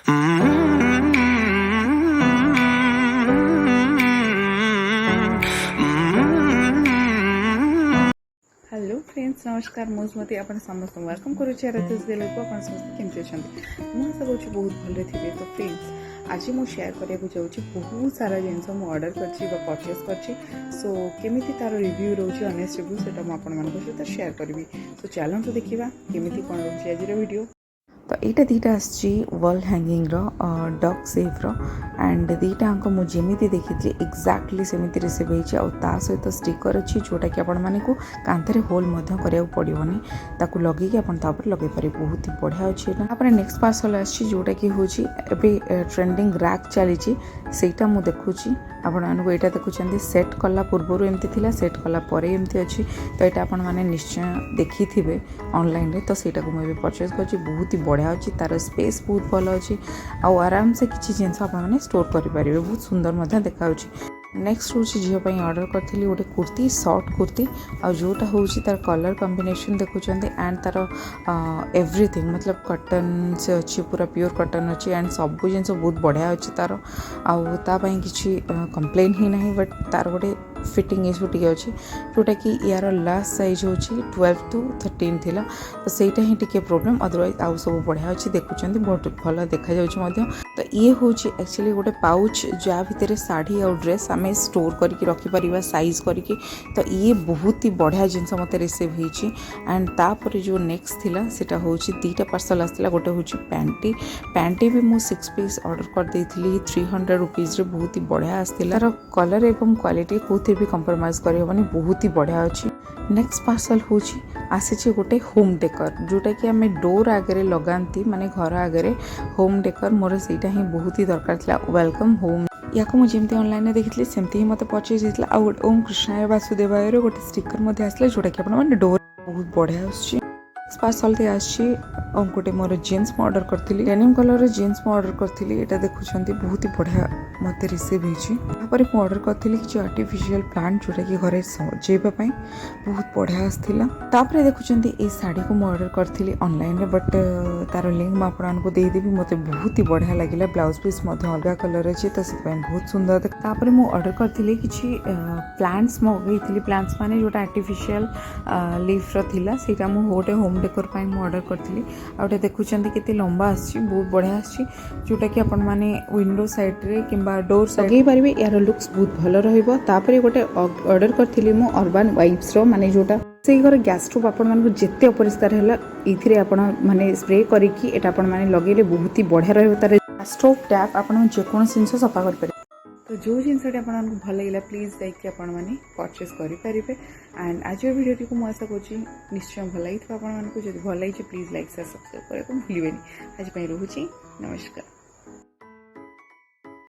Hello friends नमस्कार मुझे आप समस्त वेलकम करुच्चे को आप समस्त केमती अच्छा मुझे आशा करुँच बहुत भले थे। तो फ्रेंड्स आज मुझे शेयर करने जाऊँगी बहुत सारा जिनस ऑर्डर कर परचेज कर सो केमी तार रिव्यू रोचे ऑनेस्ट रिव्यू से सहित शेयर करी। सो चलते देखा केमी कौन रोचे आज वीडियो। तो यहाँ दीटा wall hanging dog safe and दीटा मुझे देखी एक्जाक्टली सेमती रिसीव होता सहित स्टिकर अच्छी जोटा कि आपण मानक कांधे होल करा पड़ोनी ताकू लगे आप लगे पारे बहुत ही बढ़िया अच्छे। नेक्स्ट पार्सल आोटा कि हूँ ट्रेंडिंग रैक चली सेटा मु देखुची आपण मानक यहाँ देखुं सेट कला पूर्वर एमती थिला सेट कला परे एमती अच्छी। तो यहाँ आपण मैंने निश्चय देखी थे ऑनलाइन रे तो सेटा को मुझे परचेज कर बहुत ही बढ़िया अच्छी तार स्पेस बहुत भल अच्छी आराम से किसी जिनस आपने स्टोर करेंगे बहुत सुंदर देखा। नेक्स्ट हूँ झीपाई ऑर्डर करी गोटे कुर्ती शॉर्ट कुर्ती आ जोटा हूँ तार कलर कॉम्बिनेशन देखुं एंड तार एवरीथिंग मतलब कटन से अच्छी पूरा प्योर कटन अच्छी एंड सब जिन बहुत बढ़िया अच्छी तार आपाई किसी कंप्लेन ही ना बट तार गोटे फिटिंग इश्यू टी अच्छी जोटा कि यार लास्ट साइज हूँ 12 to 13 थिला तो सहीटा ही टी प्रोब्लेम अदरवाइज आउ सब बढ़िया अच्छी देखुं बहुत भल देखा जाऊँ। तो ये हूँ एक्चुअली गोटे पाउच जहाँ भितर शाढ़ी और ड्रेस आम स्टोर करके रखिपर साइज करके। तो ये बहुत ही बढ़िया जिनस मत रिसीव होती एंड तापर जो नेक्स्ट थिला सेटा हूँ दीटा पार्सल आसाला गोटे हूँ पैंटी भी मुझे 6 पीस ऑर्डर कर देती 300 रुपीज बहुत ही बढ़िया आसाला तार कलर एवं क्वालिटी कौन भी कंप्रोमाइज करहबनी बहुत ही बढ़िया अच्छी। नेक्स्ट पार्सल हूँ आसी गोटे होम डेकर जोटा कि आम डोर आगे लगाती माने घर आगे होम डेकर मोर सेटा ही बहुत ही दरकार था वेलकम होम या मुझे ऑनलाइन देखी सेमती ही मत परचेज होता आ ओम कृष्णाय वासुदेवाय गोटे स्टिकर आसला जोटा कि आप डोर बहुत बढ़िया आस पार्सल गोटे मोर जीन्स में ऑर्डर करी डेनिम कलर जीन्स में ऑर्डर करी यहाँ देखुं बहुत ही बढ़िया मत रिसीव होती ऑर्डर करी कि आर्टिफिशियल प्लांट जोटा कि घरे सजाइवाई बहुत बढ़िया आसाला। देखुं ये शाढ़ी को मुझे ऑर्डर करी ऑनलाइन बट तार लिंक मुझे देदेवी मत बहुत ही बढ़िया लगे ब्लाउज पीस अलग कलर अच्छे तो बहुत सुंदर देखा। मुझे ऑर्डर करी कि प्लांट्स मगई प्लांट्स माने जोटा आर्टिफिशियल लीफ रहा सीटा मुझे होम डेकोर ऑर्डर करी आउटे देखुं के लंबा आसी बहुत बढ़िया आसी जोटा कि आपण माने विंडो साइड रे किंबा डोर लगे पारे यार लुक्स बहुत भल रही। गोटे ऑर्डर करी मु अर्बन वाइब्स माने जोटा से घर गैस स्टोव आपको जिते अपरिष्कार है ये आपण माने स्प्रे करके एटा आपण माने लगेले बहुत ही बढ़िया रही तार स्टोव टैप आपन जेको जिन सफा कर। तो जो जिनसटी आपको भल लगे प्लीज जाकि आपण मैंने परचेज करेंगे एंड आज वीडियो को मुझे आशा करुँच निश्चय भल लगी आपको जब भल लगी प्लीज लाइक शेयर सब्सक्राइब करने को भूलें। आज रोचे नमस्कार।